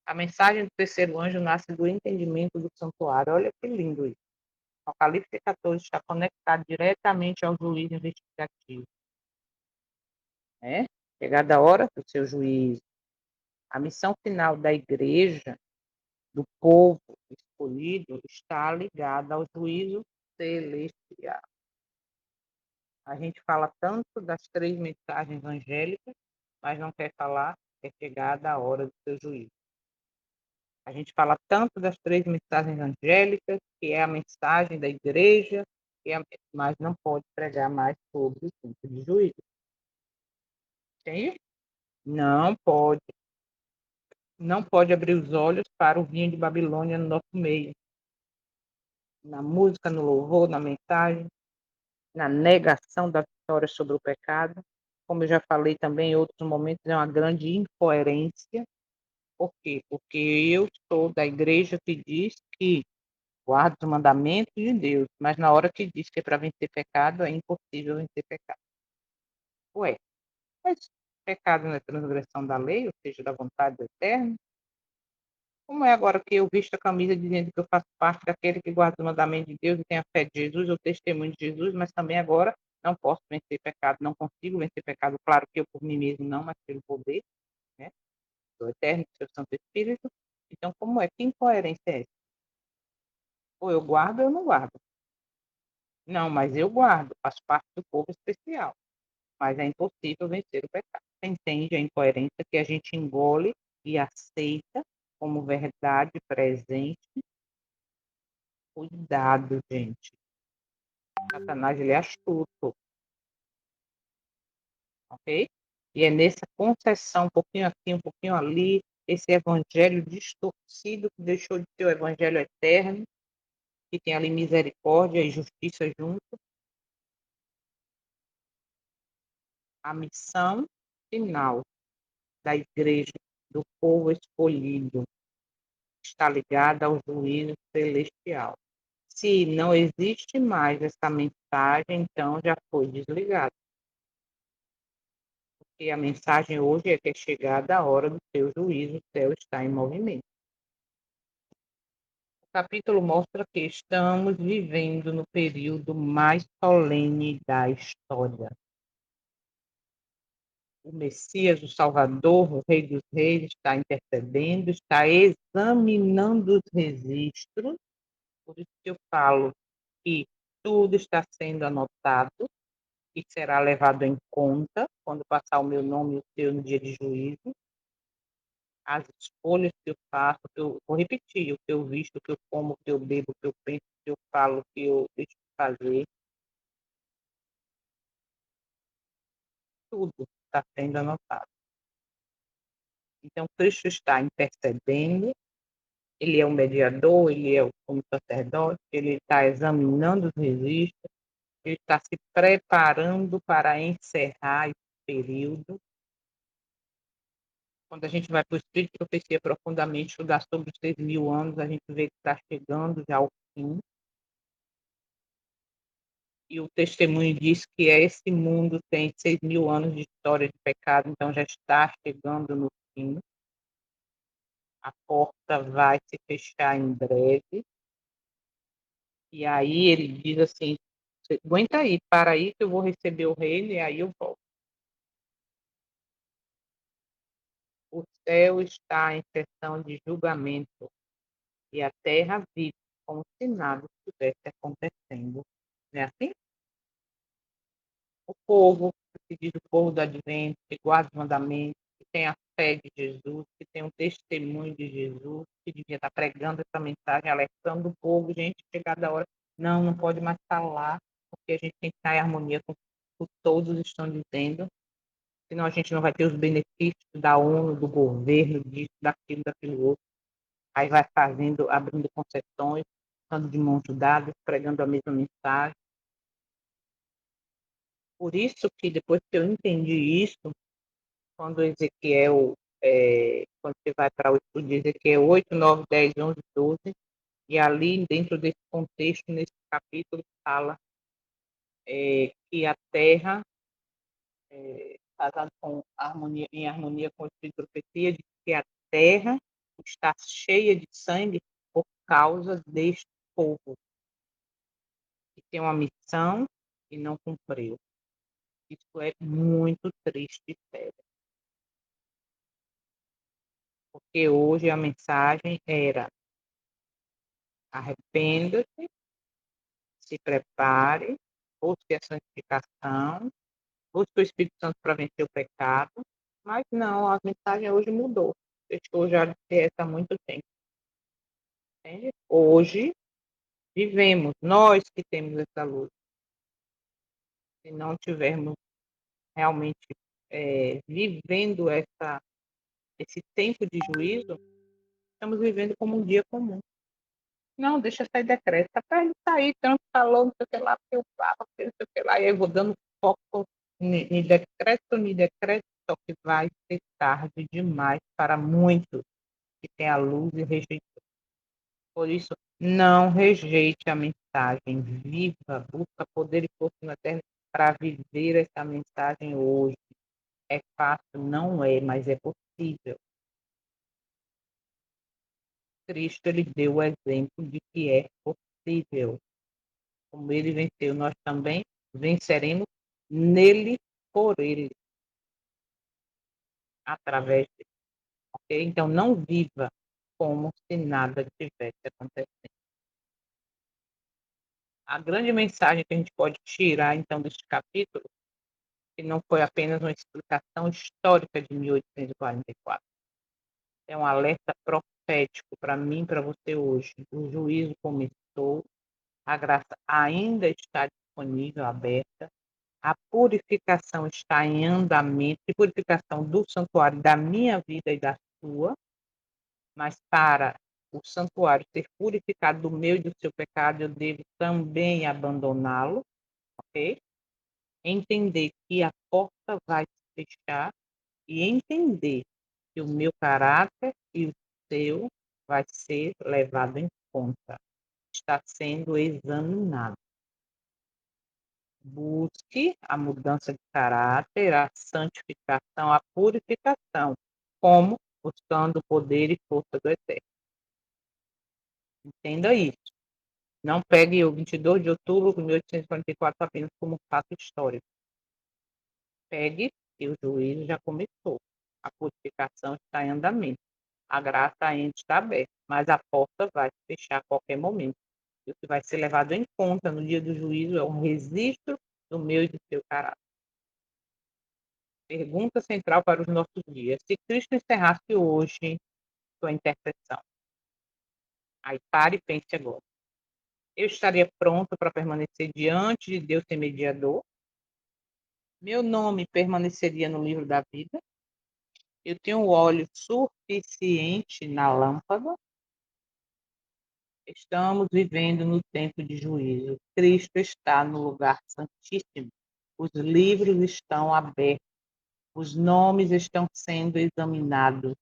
A mensagem do terceiro anjo nasce do entendimento do santuário. Olha que lindo isso. Apocalipse 14 está conectado diretamente ao juízo investigativo. Né? Chegada a hora do seu juízo. A missão final da igreja, do povo escolhido, está ligada ao juízo celestial. A gente fala tanto das três mensagens angélicas, mas não quer falar que é chegada a hora do seu juízo. A gente fala tanto das três mensagens angélicas, que é a mensagem da igreja, mas não pode pregar mais sobre o tempo de juízo. Entende? Não pode. Não pode abrir os olhos para o vinho de Babilônia no nosso meio. Na música, no louvor, na mensagem, na negação da vitória sobre o pecado. Como eu já falei também em outros momentos, é uma grande incoerência. Por quê? Porque eu sou da igreja que diz que guarda os mandamentos de Deus, mas na hora que diz que é para vencer pecado, é impossível vencer pecado. Ué, mas pecado não é transgressão da lei, ou seja, da vontade do Eterno? Como é agora que eu visto a camisa dizendo que eu faço parte daquele que guarda os mandamentos de Deus e tem a fé de Jesus, o testemunho de Jesus, mas também agora não posso vencer pecado, não consigo vencer pecado, claro que eu por mim mesmo não, mas pelo poder, né, do Eterno, do seu Santo Espírito. Então, como é? Que incoerência é essa? Ou eu guardo ou eu não guardo. Não, mas eu guardo, faço parte do povo especial. Mas é impossível vencer o pecado. Você entende a incoerência que a gente engole e aceita como verdade presente? Cuidado, gente. Satanás, ele é astuto, ok? E é nessa concessão, um pouquinho aqui, um pouquinho ali, esse evangelho distorcido que deixou de ser o evangelho eterno, que tem ali misericórdia e justiça junto. A missão final da igreja, do povo escolhido, está ligada ao juízo celestial. Se não existe mais essa mensagem, então já foi desligada. Porque a mensagem hoje é que é chegada a hora do seu juízo, o céu está em movimento. O capítulo mostra que estamos vivendo no período mais solene da história. O Messias, o Salvador, o Rei dos Reis, está intercedendo, está examinando os registros. Por isso que eu falo que tudo está sendo anotado e será levado em conta quando passar o meu nome e o seu no dia de juízo. As escolhas que eu faço, que eu vou repetir, o que eu visto, o que eu como, o que eu bebo, o que eu penso, o que eu falo, o que eu deixo de fazer, tudo está sendo anotado. Então, Cristo está intercedendo, ele é o mediador, ele é o como sacerdote, ele está examinando os registros, ele está se preparando para encerrar esse período. Quando a gente vai para o Espírito de Profecia profundamente, estudar sobre os 6.000 anos, a gente vê que está chegando já ao fim. E o testemunho diz que esse mundo tem 6.000 anos de história de pecado, então já está chegando no fim. A porta vai se fechar em breve. E aí ele diz assim: aguenta aí, para aí que eu vou receber o reino e aí eu volto. O céu está em sessão de julgamento e a terra vive como se nada estivesse acontecendo. Não é assim? O povo, que diz o povo do advento, que guarda os mandamentos, que tem a fé de Jesus, que tem o testemunho de Jesus, que devia estar pregando essa mensagem, alertando o povo, gente, chegada a hora, não pode mais falar, porque a gente tem que estar em harmonia com o que todos estão dizendo, senão a gente não vai ter os benefícios da ONU, do governo, disso, daquilo outro. Aí vai fazendo, abrindo concessões, estando de mãos dadas, pregando a mesma mensagem. Por isso que depois que eu entendi isso, quando Ezequiel, quando você vai para o estudo de Ezequiel 8, 9, 10, 11, 12, e ali dentro desse contexto, nesse capítulo, fala que a terra, casada com harmonia, em harmonia com o Espírito de profecia, de que a terra está cheia de sangue por causa deste povo, que tem uma missão e não cumpriu. Isso é muito triste, sério. Porque hoje a mensagem era: arrependa-se, se prepare, busque a santificação, busque o Espírito Santo para vencer o pecado. Mas não, a mensagem hoje mudou. Deixou já de ser essa há muito tempo. Entende? Hoje vivemos, nós que temos essa luz. Se não tivermos realmente vivendo esse tempo de juízo, estamos vivendo como um dia comum. Não, deixa sair decreto. Tá para ele sair, tanto falou, não sei o que lá, porque eu falo, não sei o que lá. E aí eu vou dando foco em decreto, só que vai ser tarde demais para muitos que têm a luz e rejeitam. Por isso, não rejeite a mensagem. Viva, busca poder e força na terra para viver essa mensagem hoje. É fácil? Não é, mas é possível. Cristo ele deu o exemplo de que é possível. Como ele venceu, nós também venceremos nele, por ele, através dele. Okay? Então, não viva como se nada tivesse acontecendo. A grande mensagem que a gente pode tirar, então, deste capítulo, que não foi apenas uma explicação histórica de 1844, é um alerta profético para mim e para você hoje. O juízo começou, a graça ainda está disponível, aberta, a purificação está em andamento, e purificação do santuário da minha vida e da sua, mas para o santuário ser purificado do meu e do seu pecado, eu devo também abandoná-lo, ok? Entender que a porta vai se fechar e entender que o meu caráter e o seu vai ser levado em conta, está sendo examinado. Busque a mudança de caráter, a santificação, a purificação, como buscando o poder e força do Eterno. Entenda isso. Não pegue o 22 de outubro de 1844 apenas como um fato histórico. Pegue que o juízo já começou. A purificação está em andamento. A graça ainda está aberta, mas a porta vai se fechar a qualquer momento. E o que vai ser levado em conta no dia do juízo é o registro do meu e do seu caráter. Pergunta central para os nossos dias. Se Cristo encerrasse hoje sua intercessão, aí pare e pense agora. Eu estaria pronto para permanecer diante de Deus sem mediador? Meu nome permaneceria no livro da vida? Eu tenho óleo suficiente na lâmpada? Estamos vivendo no tempo de juízo. Cristo está no lugar santíssimo. Os livros estão abertos. Os nomes estão sendo examinados.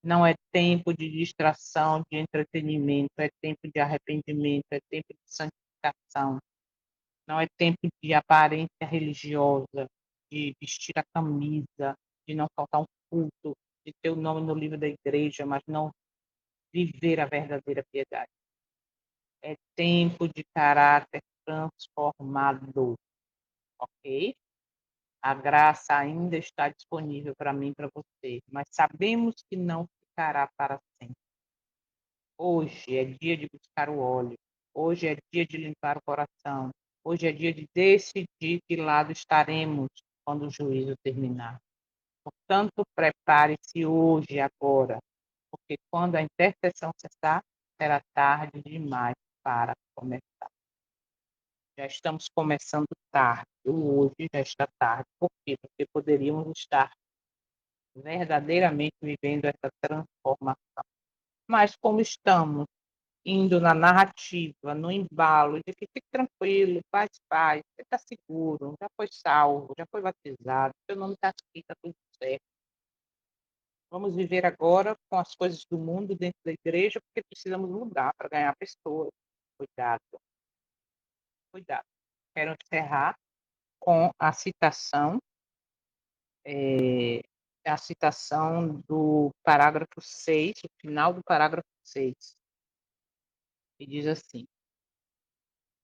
Não é tempo de distração, de entretenimento, é tempo de arrependimento, é tempo de santificação. Não é tempo de aparência religiosa, de vestir a camisa, de não faltar um culto, de ter o nome no livro da igreja, mas não viver a verdadeira piedade. É tempo de caráter transformado, ok? A graça ainda está disponível para mim e para você, mas sabemos que não ficará para sempre. Hoje é dia de buscar o óleo. Hoje é dia de limpar o coração. Hoje é dia de decidir que lado estaremos quando o juízo terminar. Portanto, prepare-se hoje, agora, porque quando a intercessão cessar, será tarde demais para começar. Já estamos começando tarde. Hoje já está tarde. Por quê? Porque poderíamos estar verdadeiramente vivendo essa transformação. Mas como estamos indo na narrativa, no embalo de que fique tranquilo, paz, você está seguro, já foi salvo, já foi batizado, seu nome está aqui, está tudo certo. Vamos viver agora com as coisas do mundo dentro da igreja, porque precisamos mudar para ganhar pessoas. Cuidado, cuidado. Quero encerrar com a citação do parágrafo 6, o final do parágrafo 6, que diz assim: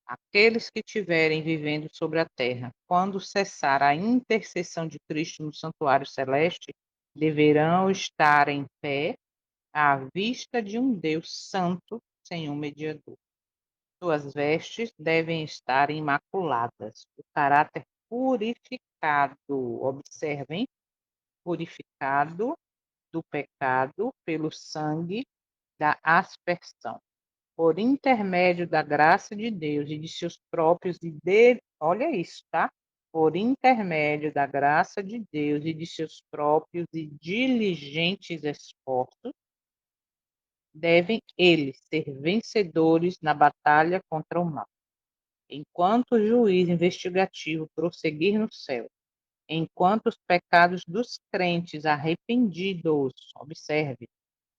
aqueles que estiverem vivendo sobre a terra, quando cessar a intercessão de Cristo no santuário celeste, deverão estar em pé à vista de um Deus santo, sem um mediador. Suas vestes devem estar imaculadas, o caráter purificado, observem, purificado do pecado pelo sangue da aspersão, por intermédio da graça de Deus e de seus próprios olha isso, tá? Por intermédio da graça de Deus e de seus próprios e diligentes esforços, devem eles ser vencedores na batalha contra o mal. Enquanto o juiz investigativo prosseguir no céu, enquanto os pecados dos crentes arrependidos, observe,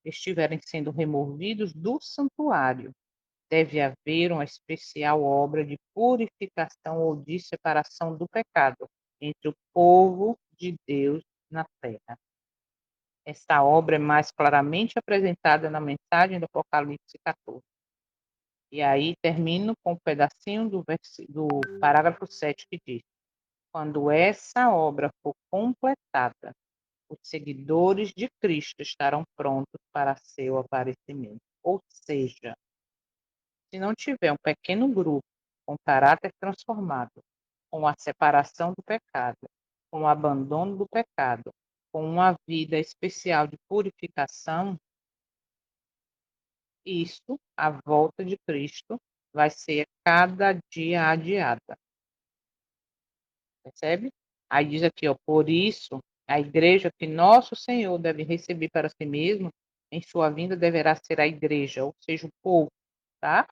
estiverem sendo removidos do santuário, deve haver uma especial obra de purificação ou de separação do pecado entre o povo de Deus na terra. Esta obra é mais claramente apresentada na mensagem do Apocalipse 14. E aí termino com um pedacinho do parágrafo 7 que diz: quando essa obra for completada, os seguidores de Cristo estarão prontos para seu aparecimento. Ou seja, se não tiver um pequeno grupo com caráter transformado, com a separação do pecado, com o abandono do pecado, com uma vida especial de purificação, isso, a volta de Cristo, vai ser cada dia adiada. Percebe? Aí diz aqui, ó, por isso, a igreja que nosso Senhor deve receber para si mesmo, em sua vinda deverá ser a igreja, ou seja, o povo, tá?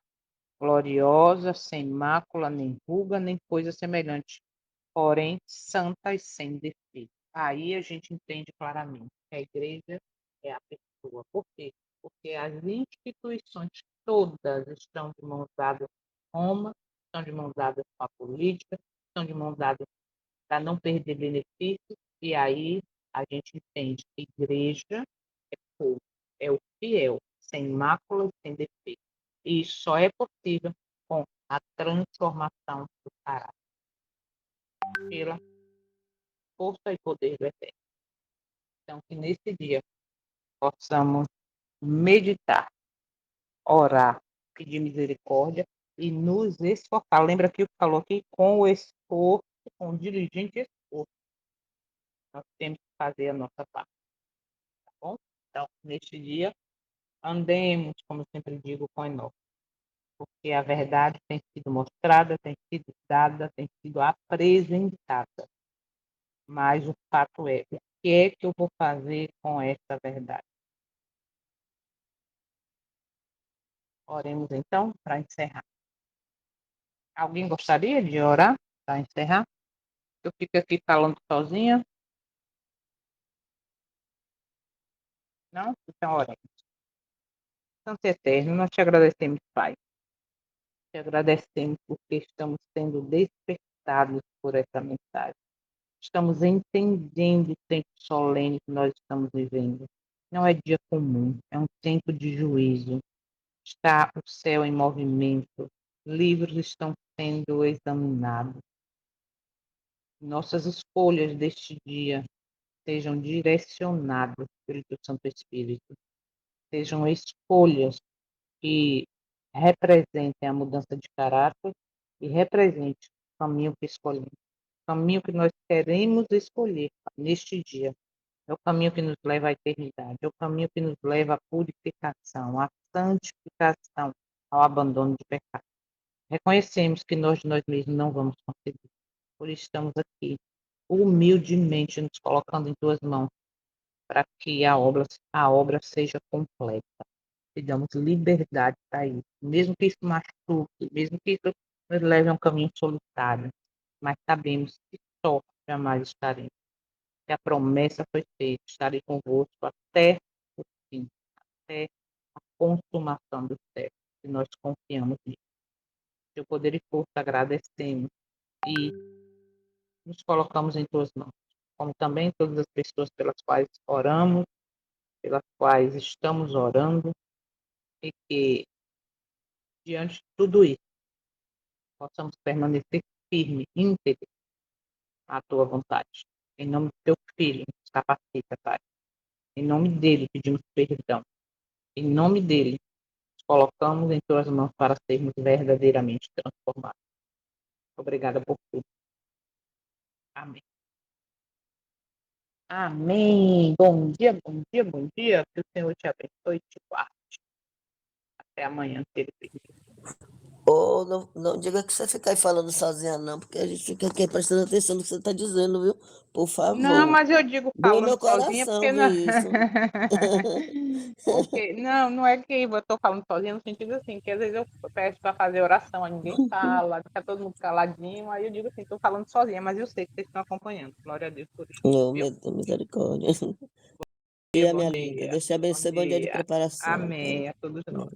Gloriosa, sem mácula, nem ruga, nem coisa semelhante, porém santa e sem defeito. Aí a gente entende claramente que a igreja é a pessoa. Por quê? Porque as instituições todas estão de mãos dadas com Roma, estão de mãos dadas com a política, estão de mãos dadas para não perder benefícios, e aí a gente entende que a igreja é povo, é o fiel, sem mácula e sem defeito. E isso só é possível com a transformação do caráter, pela força e poder do Eterno. Então, que nesse dia possamos meditar, orar, pedir misericórdia e nos esforçar. Lembra que falou aqui com o esforço, com o diligente esforço. Nós temos que fazer a nossa parte, tá bom? Então, neste dia, andemos, como eu sempre digo, com enojo, porque a verdade tem sido mostrada, tem sido dada, tem sido apresentada. Mas o fato é, o que é que eu vou fazer com essa verdade? Oremos então para encerrar. Alguém gostaria de orar para encerrar? Eu fico aqui falando sozinha. Não? Então oremos. Santo Eterno, nós te agradecemos, Pai. Te agradecemos porque estamos sendo despertados por essa mensagem. Estamos entendendo o tempo solene que nós estamos vivendo. Não é dia comum, é um tempo de juízo. Está o céu em movimento, livros estão sendo examinados. Nossas escolhas deste dia sejam direcionadas pelo teu Santo Espírito. Sejam escolhas que representem a mudança de caráter e represente o caminho que escolhemos. O caminho que nós queremos escolher neste dia é o caminho que nos leva à eternidade, é o caminho que nos leva à purificação, à santificação, ao abandono de pecado. Reconhecemos que nós de nós mesmos não vamos conseguir, por isso estamos aqui, humildemente nos colocando em tuas mãos, para que a obra seja completa. E damos liberdade para isso, mesmo que isso machuque, mesmo que isso nos leve a um caminho solitário, mas sabemos que só jamais estaremos. Que a promessa foi feita, estarei convosco até o fim, até a consumação do século. E nós confiamos nisso. Teu poder e força agradecemos e nos colocamos em tuas mãos, como também todas as pessoas pelas quais oramos, pelas quais estamos orando, e que, diante de tudo isso, possamos permanecer firme, íntegro à tua vontade. Em nome do teu Filho, nos capacita, Pai. Em nome dele, pedimos perdão. Em nome dele, nos colocamos em tuas mãos para sermos verdadeiramente transformados. Obrigada por tudo. Amém. Amém. Bom dia, bom dia, bom dia. Que o Senhor te abençoe e te guarde. Até amanhã, se ele permitir. Ou não, não diga que você fica aí falando sozinha, não, porque a gente fica aqui prestando atenção no que você está dizendo, viu? Por Não, favor. mas eu digo Doeu falando meu sozinha coração porque não. ver isso. Porque não é que eu estou falando sozinha no sentido assim, que às vezes eu peço para fazer oração, aí ninguém fala, fica todo mundo caladinho, aí eu digo assim, estou falando sozinha, mas eu sei que vocês estão acompanhando. Glória a Deus por isso, Oh, viu? meu Deus, misericórdia. Dia, Dia, bom minha linda. dia. Deus te Bom abençoe. Bom dia de dia. preparação, tá? Amém a todos nós.